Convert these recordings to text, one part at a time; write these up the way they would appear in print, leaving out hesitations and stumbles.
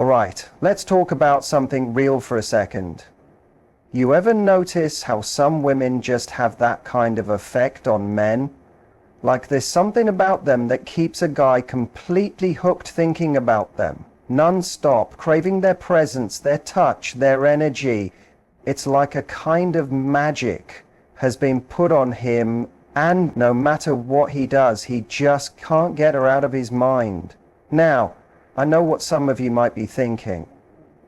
Alright, let's talk about something real for a second. You ever notice how some women just have that kind of effect on men? Like there's something about them that keeps a guy completely hooked thinking about them, non-stop, craving their presence, their touch, their energy. It's like a kind of magic has been put on him, and no matter what he does, he just can't get her out of his mind. Now, I know what some of you might be thinking.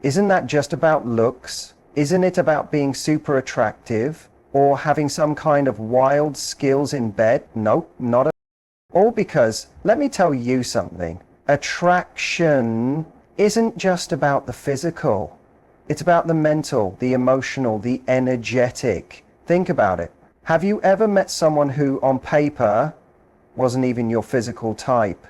Isn't that just about looks? Isn't it about being super attractive? Or having some kind of wild skills in bed? Nope, not at all. All because, let me tell you something. Attraction isn't just about the physical. It's about the mental, the emotional, the energetic. Think about it. Have you ever met someone who, on paper, wasn't even your physical type,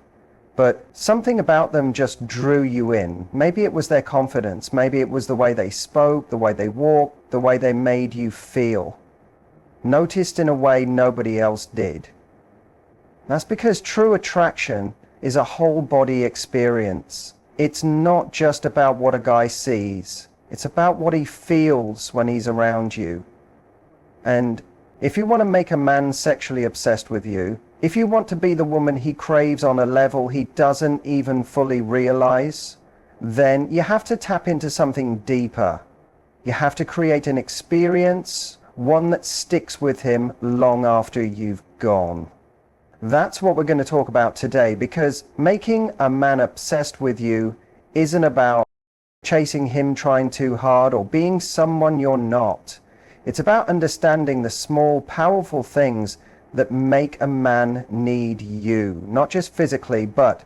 but something about them just drew you in? Maybe it was their confidence, maybe it was the way they spoke, the way they walked, the way they made you feel. Noticed in a way nobody else did. That's because true attraction is a whole body experience. It's not just about what a guy sees. It's about what he feels when he's around you. And if you want to make a man sexually obsessed with you, if you want to be the woman he craves on a level he doesn't even fully realize, then you have to tap into something deeper. You have to create an experience, one that sticks with him long after you've gone. That's what we're going to talk about today, because making a man obsessed with you isn't about chasing him trying too hard or being someone you're not. It's about understanding the small, powerful things that make a man need you, not just physically, but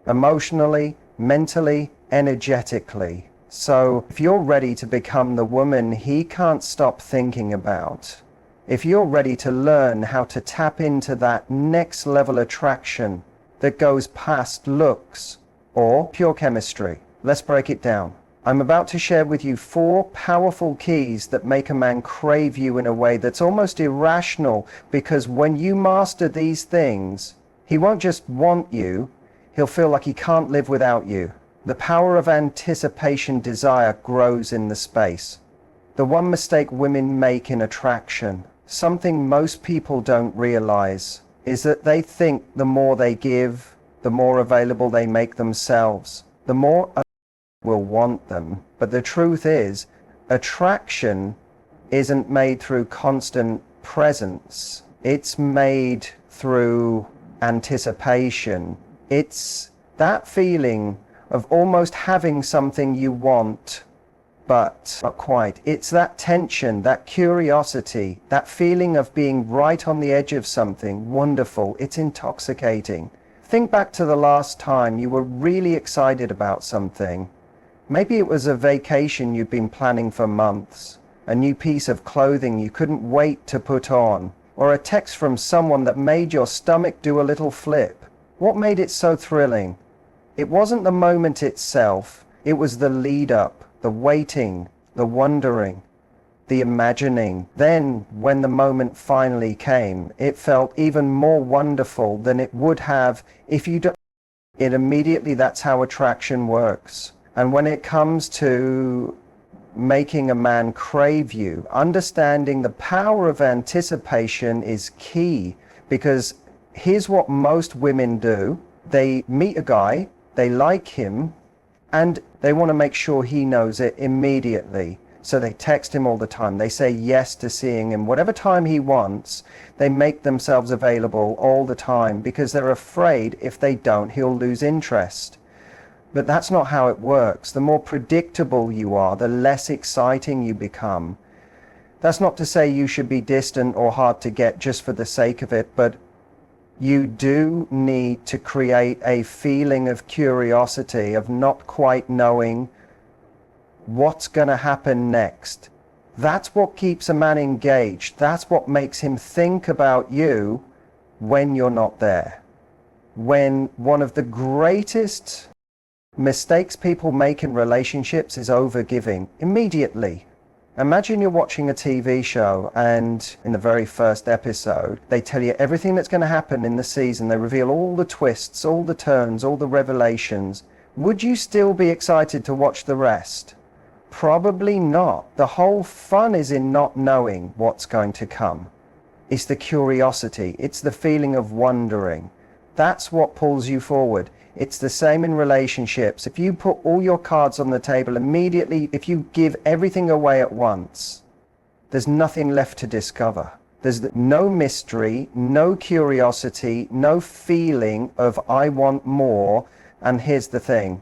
emotionally, mentally, energetically. So if you're ready to become the woman he can't stop thinking about, if you're ready to learn how to tap into that next level attraction that goes past looks or pure chemistry, let's break it down. I'm about to share with you 4 powerful keys that make a man crave you in a way that's almost irrational, because when you master these things, he won't just want you, he'll feel like he can't live without you. The power of anticipation desire grows in the space. The one mistake women make in attraction, something most people don't realize, is that they think the more they give, the more available they make themselves, the more will want them. But the truth is, attraction isn't made through constant presence. It's made through anticipation. It's that feeling of almost having something you want, but not quite. It's that tension, that curiosity, that feeling of being right on the edge of something wonderful. It's intoxicating. Think back to the last time you were really excited about something. Maybe it was a vacation you'd been planning for months, a new piece of clothing you couldn't wait to put on, or a text from someone that made your stomach do a little flip. What made it so thrilling? It wasn't the moment itself, it was the lead up, the waiting, the wondering, the imagining. Then, when the moment finally came, it felt even more wonderful than it would have if you don't. It immediately, that's how attraction works. And when it comes to making a man crave you, understanding the power of anticipation is key, because here's what most women do. They meet a guy, they like him, and they want to make sure he knows it immediately. So they text him all the time. They say yes to seeing him. Whatever time he wants, they make themselves available all the time, because they're afraid if they don't, he'll lose interest. But that's not how it works. The more predictable you are, the less exciting you become. That's not to say you should be distant or hard to get just for the sake of it, but you do need to create a feeling of curiosity, of not quite knowing what's going to happen next. That's what keeps a man engaged. That's what makes him think about you when you're not there. When one of the greatest mistakes people make in relationships is overgiving immediately. Imagine you're watching a TV show, and in the very first episode, they tell you everything that's going to happen in the season. They reveal all the twists, all the turns, all the revelations. would you still be excited to watch the rest? Probably not. The whole fun is in not knowing what's going to come. It's the curiosity. It's the feeling of wondering. That's what pulls you forward. It's the same in relationships. If you put all your cards on the table immediately, if you give everything away at once, there's nothing left to discover. There's no mystery, no curiosity, no feeling of I want more. And here's the thing,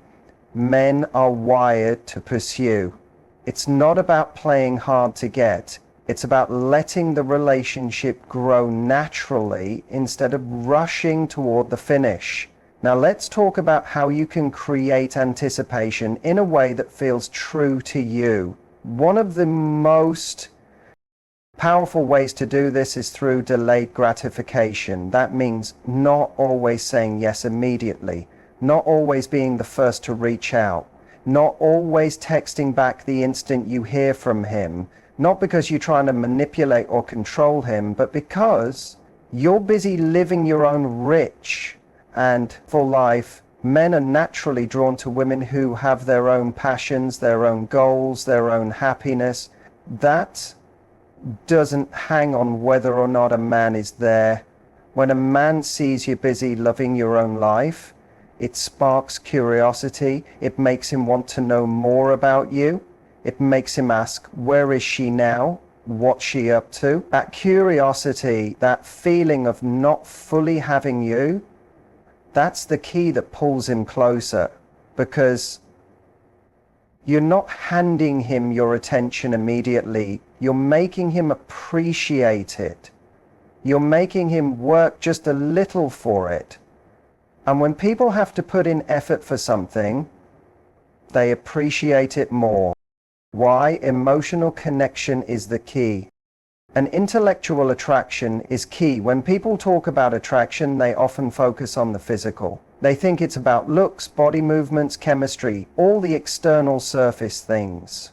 men are wired to pursue. It's not about playing hard to get. It's about letting the relationship grow naturally instead of rushing toward the finish. Now let's talk about how you can create anticipation in a way that feels true to you. One of the most powerful ways to do this is through delayed gratification. That means not always saying yes immediately, not always being the first to reach out, not always texting back the instant you hear from him, not because you're trying to manipulate or control him, but because you're busy living your own rich and full life. Men are naturally drawn to women who have their own passions, their own goals, their own happiness. That doesn't hang on whether or not a man is there. When a man sees you busy loving your own life, it sparks curiosity. It makes him want to know more about you. It makes him ask, where is she now? What's she up to? That curiosity, that feeling of not fully having you, that's the key that pulls him closer, because you're not handing him your attention immediately. You're making him appreciate it. You're making him work just a little for it. And when people have to put in effort for something, they appreciate it more. Why? Emotional connection is the key. And intellectual attraction is key. When people talk about attraction, they often focus on the physical. They think it's about looks, body movements, chemistry, all the external surface things.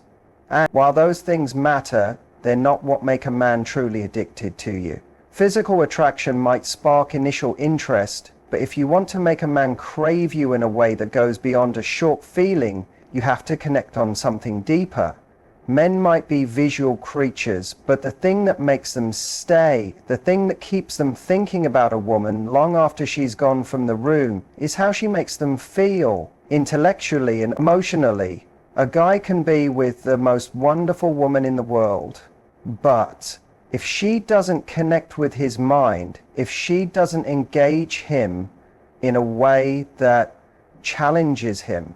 And while those things matter, they're not what make a man truly addicted to you. Physical attraction might spark initial interest, but if you want to make a man crave you in a way that goes beyond a short feeling, you have to connect on something deeper. Men might be visual creatures, but the thing that makes them stay, the thing that keeps them thinking about a woman long after she's gone from the room, is how she makes them feel, intellectually and emotionally. A guy can be with the most wonderful woman in the world, but if she doesn't connect with his mind, if she doesn't engage him in a way that challenges him,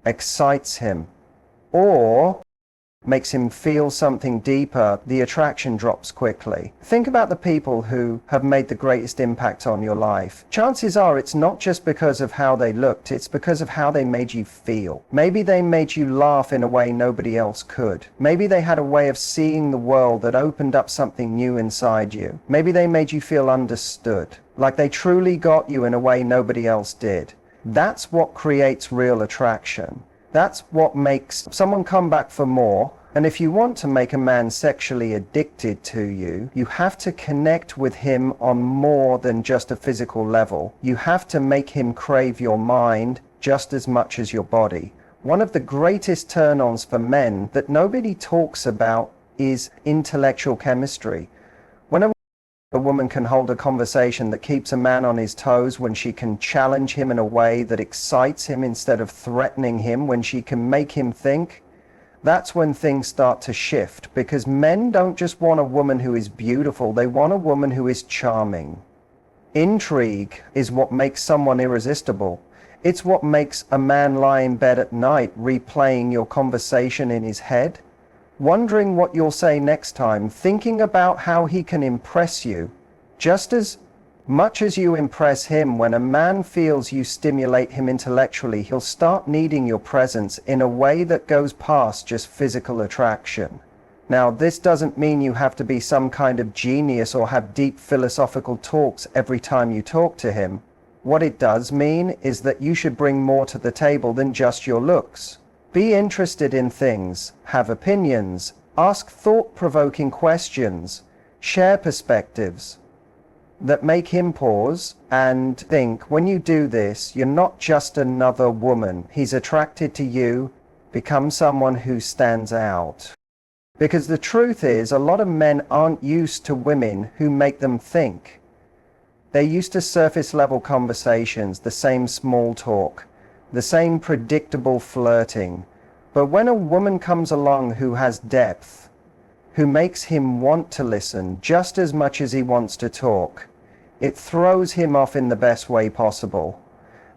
excites him, or makes him feel something deeper, the attraction drops quickly. Think about the people who have made the greatest impact on your life. Chances are it's not just because of how they looked, it's because of how they made you feel. Maybe they made you laugh in a way nobody else could. Maybe they had a way of seeing the world that opened up something new inside you. Maybe they made you feel understood, like they truly got you in a way nobody else did. That's what creates real attraction. That's what makes someone come back for more. And if you want to make a man sexually addicted to you, you have to connect with him on more than just a physical level. You have to make him crave your mind just as much as your body. One of the greatest turn-ons for men that nobody talks about is intellectual chemistry. When a woman can hold a conversation that keeps a man on his toes, when she can challenge him in a way that excites him instead of threatening him, when she can make him think, that's when things start to shift. Because men don't just want a woman who is beautiful, they want a woman who is charming. Intrigue is what makes someone irresistible. It's what makes a man lie in bed at night replaying your conversation in his head, wondering what you'll say next time, thinking about how he can impress you. Just as much as you impress him, when a man feels you stimulate him intellectually, he'll start needing your presence in a way that goes past just physical attraction. Now, this doesn't mean you have to be some kind of genius or have deep philosophical talks every time you talk to him. What it does mean is that you should bring more to the table than just your looks. Be interested in things, have opinions, ask thought-provoking questions, share perspectives. that make him pause and think, when you do this, you're not just another woman. He's attracted to you, become someone who stands out. Because the truth is, a lot of men aren't used to women who make them think. They're used to surface level conversations, the same small talk, the same predictable flirting. But when a woman comes along who has depth, who makes him want to listen just as much as he wants to talk, it throws him off in the best way possible.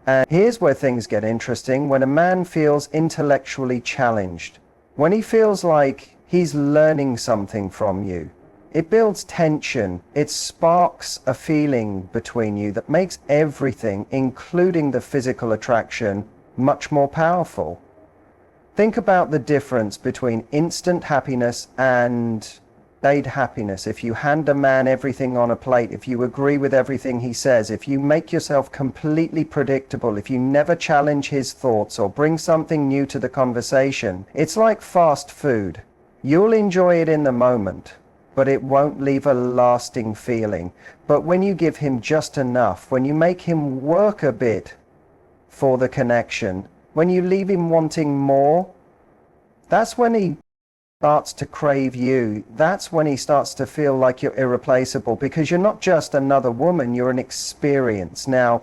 And here's where things get interesting: when a man feels intellectually challenged, when he feels like he's learning something from you, it builds tension. It sparks a feeling between you that makes everything, including the physical attraction, much more powerful. Think about the difference between instant happiness and delayed happiness. If you hand a man everything on a plate, if you agree with everything he says, if you make yourself completely predictable, if you never challenge his thoughts or bring something new to the conversation, it's like fast food. You'll enjoy it in the moment, but it won't leave a lasting feeling. But when you give him just enough, when you make him work a bit for the connection, when you leave him wanting more, that's when he starts to crave you. That's when he starts to feel like you're irreplaceable, because you're not just another woman, you're an experience. Now,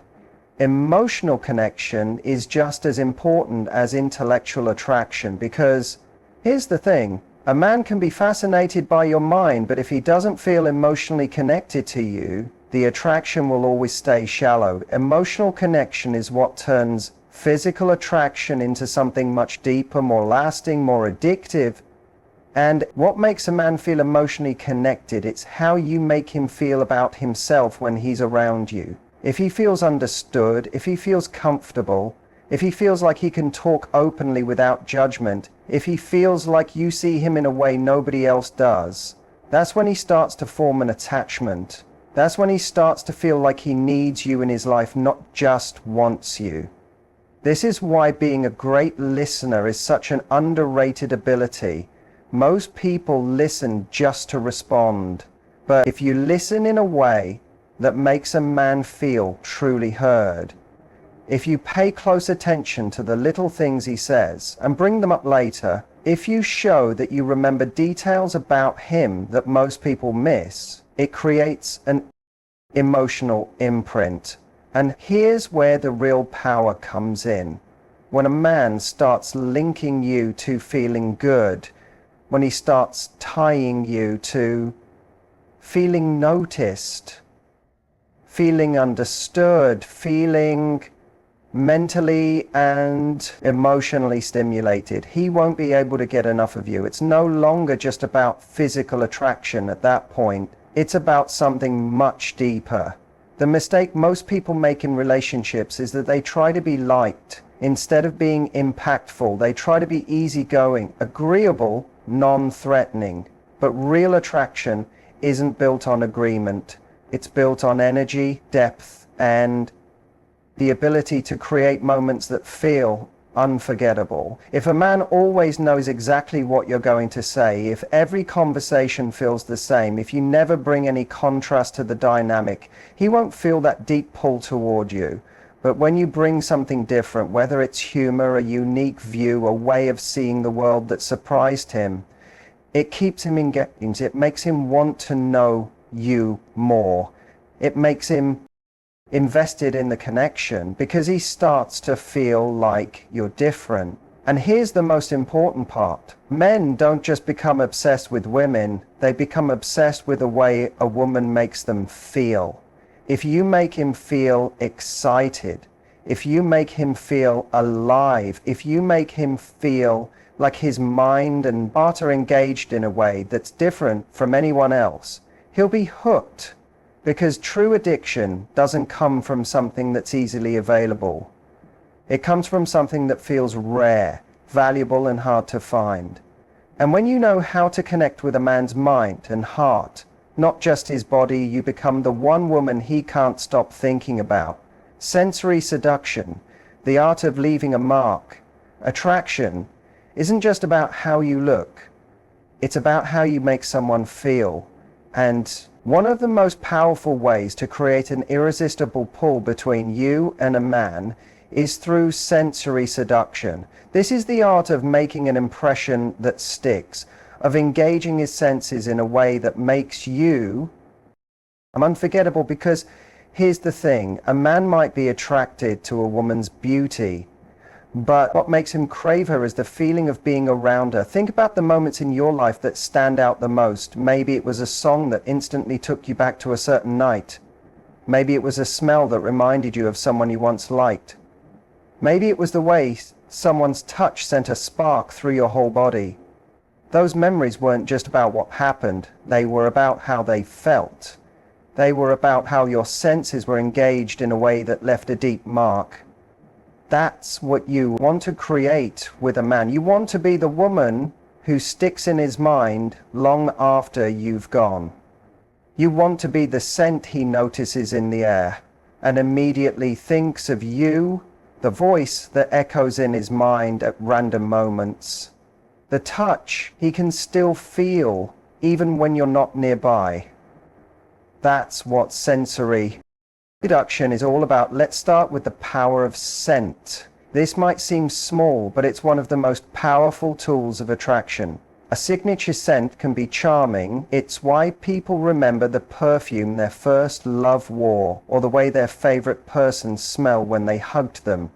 emotional connection is just as important as intellectual attraction, because here's the thing: a man can be fascinated by your mind, but if he doesn't feel emotionally connected to you, the attraction will always stay shallow. Emotional connection is what turns physical attraction into something much deeper, more lasting, more addictive. And what makes a man feel emotionally connected? It's how you make him feel about himself when he's around you. If he feels understood, if he feels comfortable, if he feels like he can talk openly without judgment, if he feels like you see him in a way nobody else does, that's when he starts to form an attachment. That's when he starts to feel like he needs you in his life, not just wants you. This is why being a great listener is such an underrated ability. Most people listen just to respond. But if you listen in a way that makes a man feel truly heard, if you pay close attention to the little things he says and bring them up later, if you show that you remember details about him that most people miss, it creates an emotional imprint. And here's where the real power comes in. When a man starts linking you to feeling good, when he starts tying you to feeling noticed, feeling understood, feeling mentally and emotionally stimulated, he won't be able to get enough of you. It's no longer just about physical attraction at that point. It's about something much deeper. The mistake most people make in relationships is that they try to be liked instead of being impactful. They try to be easygoing, agreeable, non-threatening. But real attraction isn't built on agreement. It's built on energy, depth, and the ability to create moments that feel unforgettable. If a man always knows exactly what you're going to say, if every conversation feels the same, if you never bring any contrast to the dynamic, he won't feel that deep pull toward you. But when you bring something different, whether it's humor, a unique view, a way of seeing the world that surprised him, it keeps him engaged. It makes him want to know you more. It makes him invested in the connection because he starts to feel like you're different. And here's the most important part. Men don't just become obsessed with women, they become obsessed with the way a woman makes them feel. If you make him feel excited, if you make him feel alive, if you make him feel like his mind and heart are engaged in a way that's different from anyone else, he'll be hooked. Because true addiction doesn't come from something that's easily available. It comes from something that feels rare, valuable, and hard to find. And when you know how to connect with a man's mind and heart, not just his body, you become the one woman he can't stop thinking about. Sensory seduction, the art of leaving a mark. Attraction isn't just about how you look. It's about how you make someone feel. And One of the most powerful ways to create an irresistible pull between you and a man is through sensory seduction. This is the art of making an impression that sticks, of engaging his senses in a way that makes you unforgettable. Because here's the thing, a man might be attracted to a woman's beauty, but what makes him crave her is the feeling of being around her. Think about the moments in your life that stand out the most. Maybe it was a song that instantly took you back to a certain night. Maybe it was a smell that reminded you of someone you once liked. Maybe it was the way someone's touch sent a spark through your whole body. Those memories weren't just about what happened, they were about how they felt. They were about how your senses were engaged in a way that left a deep mark. That's what you want to create with a man. You want to be the woman who sticks in his mind long after you've gone. You want to be the scent he notices in the air and immediately thinks of you, the voice that echoes in his mind at random moments, the touch he can still feel even when you're not nearby. That's what sensory seduction is all about. Let's start with the power of scent. This might seem small, but it's one of the most powerful tools of attraction. A signature scent can be charming. It's why people remember the perfume their first love wore, or the way their favorite person smelled when they hugged them.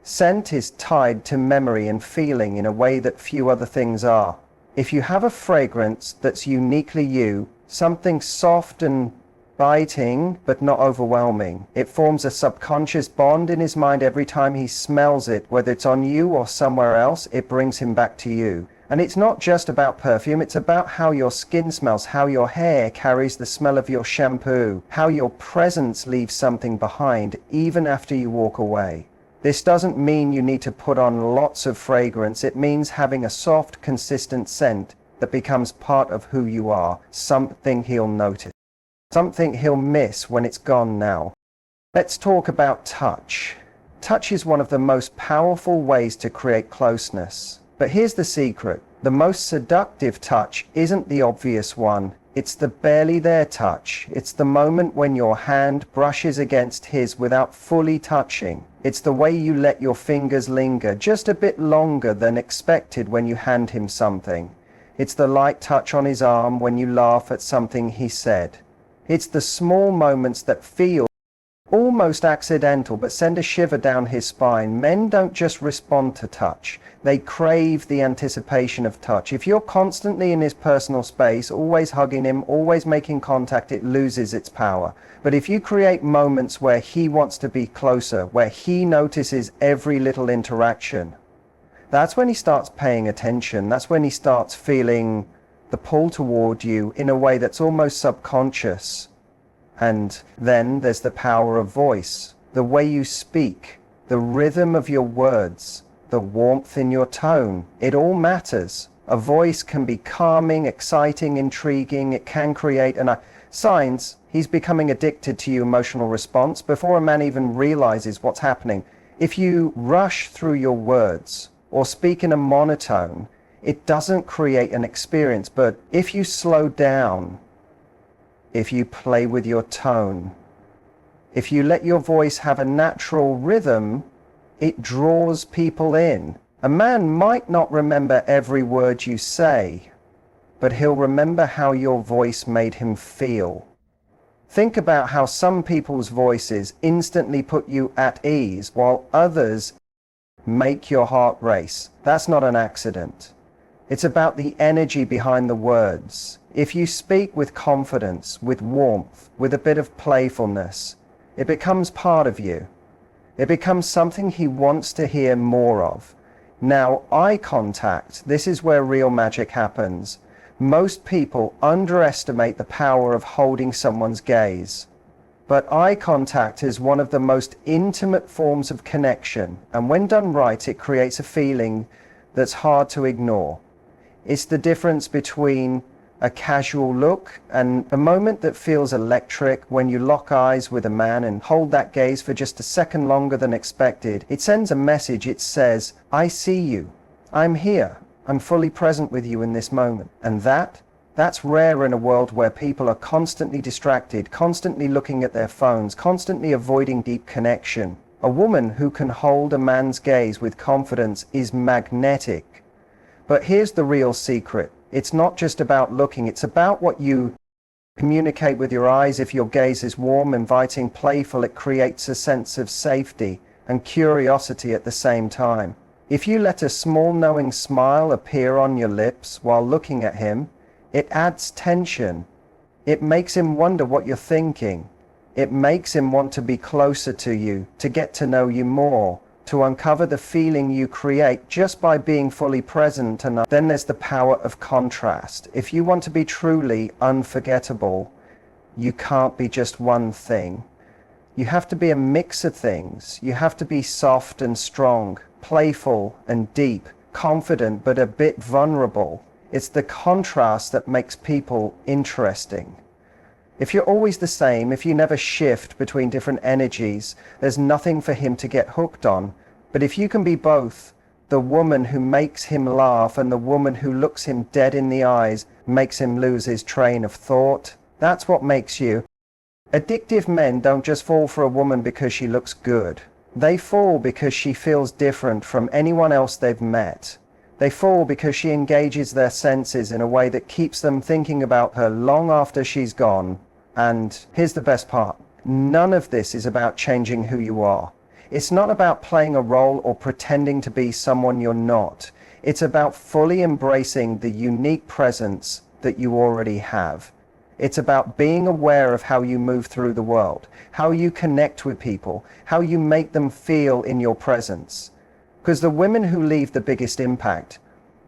Scent is tied to memory and feeling in a way that few other things are. If you have a fragrance that's uniquely you, something soft and biting but not overwhelming, it forms a subconscious bond in his mind every time he smells it. Whether it's on you or somewhere else, it brings him back to you. And it's not just about perfume, it's about how your skin smells, how your hair carries the smell of your shampoo, how your presence leaves something behind even after you walk away. This doesn't mean you need to put on lots of fragrance. It means having a soft, consistent scent that becomes part of who you are, something he'll notice, something he'll miss when it's gone now. Let's talk about touch. Touch is one of the most powerful ways to create closeness. But here's the secret. The most seductive touch isn't the obvious one. It's the barely there touch. It's the moment when your hand brushes against his without fully touching. It's the way you let your fingers linger just a bit longer than expected when you hand him something. It's the light touch on his arm when you laugh at something he said. It's the small moments that feel almost accidental but send a shiver down his spine. Men don't just respond to touch, they crave the anticipation of touch. If you're constantly in his personal space, always hugging him, always making contact, it loses its power. But if you create moments where he wants to be closer, where he notices every little interaction, that's when he starts paying attention. That's when he starts feeling the pull toward you in a way that's almost subconscious. And then there's the power of voice, the way you speak, the rhythm of your words, the warmth in your tone. It all matters. A voice can be calming, exciting, intriguing. It can create signs he's becoming addicted to your emotional response before a man even realizes what's happening. If you rush through your words or speak in a monotone, it doesn't create an experience. But if you slow down, if you play with your tone, if you let your voice have a natural rhythm, it draws people in. A man might not remember every word you say, but he'll remember how your voice made him feel. Think about how some people's voices instantly put you at ease, while others make your heart race. That's not an accident. It's about the energy behind the words. If you speak with confidence, with warmth, with a bit of playfulness, it becomes part of you. It becomes something he wants to hear more of. Now, eye contact, this is where real magic happens. Most people underestimate the power of holding someone's gaze. But eye contact is one of the most intimate forms of connection, and when done right, it creates a feeling that's hard to ignore. It's the difference between a casual look and a moment that feels electric. When you lock eyes with a man and hold that gaze for just a second longer than expected, it sends a message. It says, I see you, I'm here, I'm fully present with you in this moment. And that That's rare in a world where people are constantly distracted, constantly looking at their phones, constantly avoiding deep connection. A woman who can hold a man's gaze with confidence is magnetic. But here's the real secret. It's not just about looking, it's about what you communicate with your eyes. If your gaze is warm, inviting, playful, it creates a sense of safety and curiosity at the same time. If you let a small knowing smile appear on your lips while looking at him, it adds tension. It makes him wonder what you're thinking. It makes him want to be closer to you, to get to know you more, to uncover the feeling you create just by being fully present. And then there's the power of contrast. If you want to be truly unforgettable, you can't be just one thing. You have to be a mix of things. You have to be soft and strong, playful and deep, confident but a bit vulnerable. It's the contrast that makes people interesting. If you're always the same, if you never shift between different energies, there's nothing for him to get hooked on. But if you can be both, the woman who makes him laugh and the woman who looks him dead in the eyes, makes him lose his train of thought, that's what makes you. Addictive men don't just fall for a woman because she looks good. They fall because she feels different from anyone else they've met. They fall because she engages their senses in a way that keeps them thinking about her long after she's gone. And here's the best part. None of this is about changing who you are. It's not about playing a role or pretending to be someone you're not. It's about fully embracing the unique presence that you already have. It's about being aware of how you move through the world, how you connect with people, how you make them feel in your presence. Because the women who leave the biggest impact,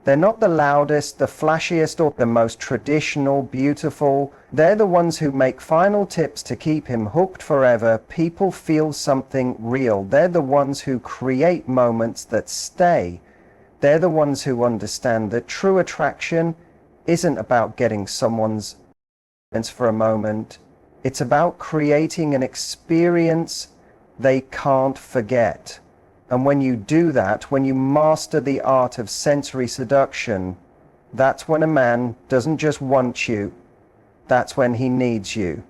they're not the loudest, the flashiest, or the most traditional, beautiful. They're the ones who make final tips to keep him hooked forever. People feel something real. They're the ones who create moments that stay. They're the ones who understand that true attraction isn't about getting someone's for a moment. It's about creating an experience they can't forget. And when you do that, when you master the art of sensory seduction, that's when a man doesn't just want you, that's when he needs you.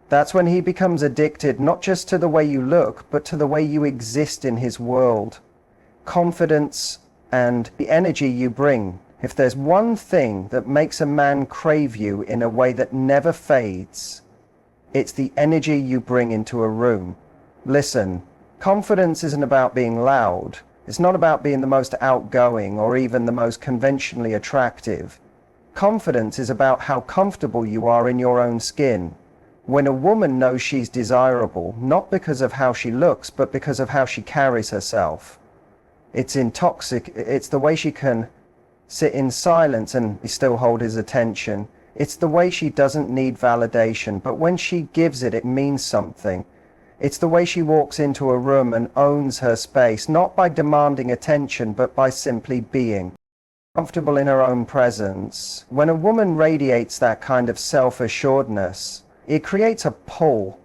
That's when he becomes addicted, not just to the way you look, but to the way you exist in his world. Confidence and the energy you bring. If there's one thing that makes a man crave you in a way that never fades, it's the energy you bring into a room. Listen, confidence isn't about being loud. It's not about being the most outgoing or even the most conventionally attractive. Confidence is about how comfortable you are in your own skin. When a woman knows she's desirable, not because of how she looks, but because of how she carries herself. It's the way she can sit in silence and still hold his attention. It's the way she doesn't need validation, but when she gives it, it means something. It's the way she walks into a room and owns her space, not by demanding attention, but by simply being comfortable in her own presence. When a woman radiates that kind of self-assuredness, it creates a pull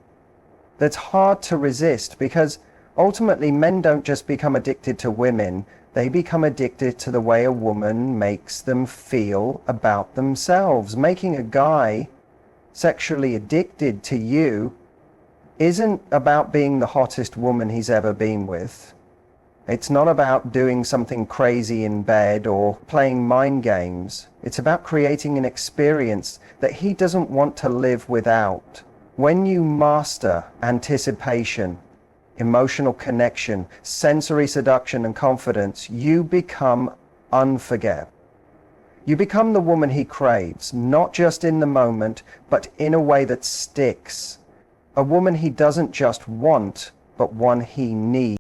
that's hard to resist, because ultimately men don't just become addicted to women, they become addicted to the way a woman makes them feel about themselves. Making a guy sexually addicted to you isn't about being the hottest woman he's ever been with. It's not about doing something crazy in bed or playing mind games. It's about creating an experience that he doesn't want to live without. When you master anticipation, emotional connection, sensory seduction, and confidence, you become unforgettable. You become the woman he craves, not just in the moment, but in a way that sticks. A woman he doesn't just want, but one he needs.